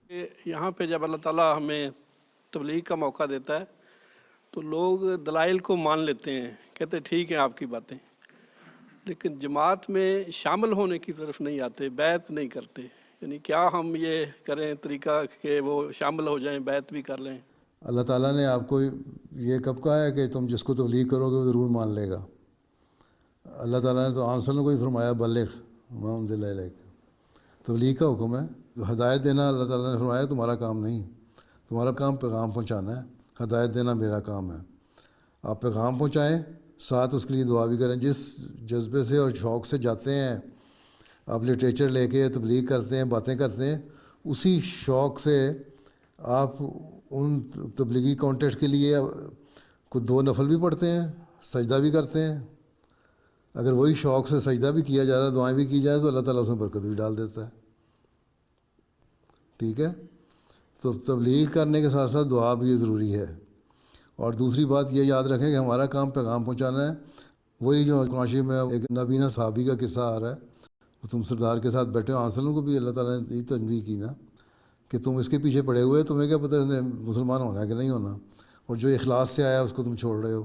کہ یہاں پہ جب اللہ تعالیٰ ہمیں تبلیغ کا موقع دیتا ہے تو لوگ دلائل کو مان لیتے ہیں، کہتے ہیں ٹھیک ہے آپ کی باتیں، لیکن جماعت میں شامل ہونے کی طرف نہیں آتے، بیعت نہیں کرتے۔ یعنی کیا ہم یہ کریں طریقہ کہ وہ شامل ہو جائیں، بیعت بھی کر لیں؟ اللہ تعالیٰ نے آپ کو یہ کب کہا ہے کہ تم جس کو تبلیغ کرو گے وہ ضرور مان لے گا؟ اللہ تعالیٰ نے تو آنسر کو ہی فرمایا بلغ ما انزل الیک، تبلیغ کا حکم ہے۔ تو ہدایت دینا اللہ تعالیٰ نے فرمایا تمہارا کام نہیں، تمہارا کام پیغام پہنچانا ہے، ہدایت دینا میرا کام ہے۔ آپ پیغام پہنچائیں، ساتھ اس کے لیے دعا بھی کریں۔ جس جذبے سے اور شوق سے جاتے ہیں آپ، لٹریچر لے کے تبلیغ کرتے ہیں، باتیں کرتے ہیں، اسی شوق سے آپ ان تبلیغی کانٹیکٹ کے لیے کچھ 2 نفل بھی پڑھتے ہیں، سجدہ بھی کرتے ہیں۔ اگر وہی شوق سے سجدہ بھی کیا جا رہا ہے، دعائیں بھی کی جائیں، تو اللہ تعالیٰ اس میں برکت بھی ڈال دیتا ہے۔ ٹھیک ہے، تو تبلیغ کرنے کے ساتھ ساتھ دعا بھی ضروری ہے۔ اور دوسری بات یہ یاد رکھیں کہ ہمارا کام پیغام پہنچانا ہے۔ وہی جو قرآن شریف میں ایک نابینا صحابی کا قصہ آ رہا ہے، وہ تم سردار کے ساتھ بیٹھے ہو، آنسلوں کو بھی اللہ تعالیٰ نے یہ تنبیہ کی نا کہ تم اس کے پیچھے پڑے ہوئے، تمہیں کیا پتہ ہے مسلمان ہونا ہے کہ نہیں ہونا، اور جو اخلاص سے آیا اس کو تم چھوڑ رہے ہو۔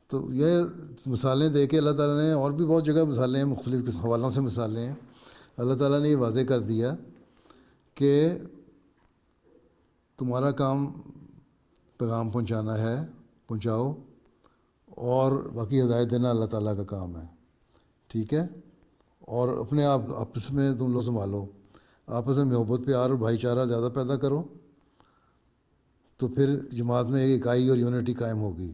تو یہ مثالیں دے کے اللہ تعالیٰ نے، اور بھی بہت جگہ مثالیں ہیں، مختلف حوالوں سے مثالیں ہیں، اللہ تعالیٰ نے یہ واضح کر دیا کہ تمہارا کام پیغام پہنچانا ہے، پہنچاؤ، اور باقی ہدایت دینا اللہ تعالیٰ کا کام ہے۔ ٹھیک ہے، اور اپنے آپ آپس میں تم لوگ سنبھالو، آپس میں محبت پیار اور بھائی چارہ زیادہ پیدا کرو، تو پھر جماعت میں ایک اکائی اور یونٹی قائم ہوگی۔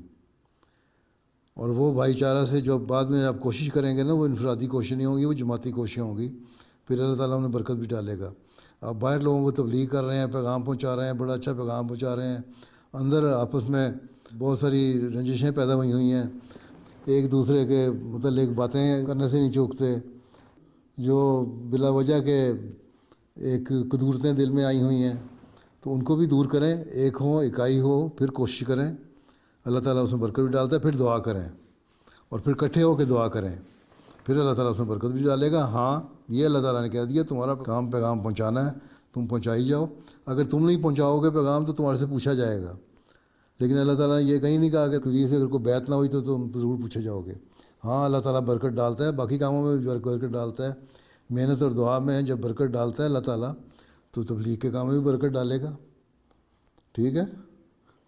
اور وہ بھائی چارہ سے جو بعد میں آپ کوشش کریں گے نا، وہ انفرادی کوشش نہیں ہوں گی، وہ جماعتی کوششیں ہوں گی، پھر اللہ تعالیٰ انہیں برکت بھی ڈالے گا۔ آپ باہر لوگوں کو تبلیغ کر رہے ہیں، پیغام پہنچا رہے ہیں، بڑا اچھا پیغام پہنچا رہے ہیں، اندر آپس میں بہت ساری رنجشیں پیدا ہوئی ہیں، ایک دوسرے کے متعلق باتیں کرنے سے نہیں چوکتے، جو بلا وجہ کے ایک قدورتیں دل میں آئی ہوئی ہیں، تو ان کو بھی دور کریں، ایک ہوں، اکائی ہو، پھر کوشش کریں، اللہ تعالیٰ اس میں برکت بھی ڈالتا ہے۔ پھر دعا کریں، اور پھر اکٹھے ہو کے دعا کریں، پھر اللہ تعالیٰ اس میں برکت بھی ڈالے گا۔ ہاں، یہ اللہ تعالیٰ نے کہہ دیا تمہارا کام پیغام پہنچانا ہے، تم پہنچائی جاؤ۔ اگر تم نہیں پہنچاؤ گے پیغام تو تمہارے سے پوچھا جائے گا، لیکن اللہ تعالیٰ نے یہ کہیں نہیں کہا کہ تجھے سے اگر کوئی بیعت نہ ہوئی تو تم ضرور پوچھے جاؤ گے۔ ہاں، اللہ تعالیٰ برکت ڈالتا ہے، باقی کاموں میں بھی برکت ڈالتا ہے، محنت اور دعا میں جب برکت ڈالتا ہے اللہ تعالیٰ، تو تبلیغ کے کام میں بھی برکت ڈالے گا۔ ٹھیک ہے،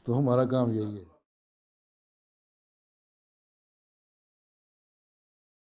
تو ہمارا کام یہی ہے۔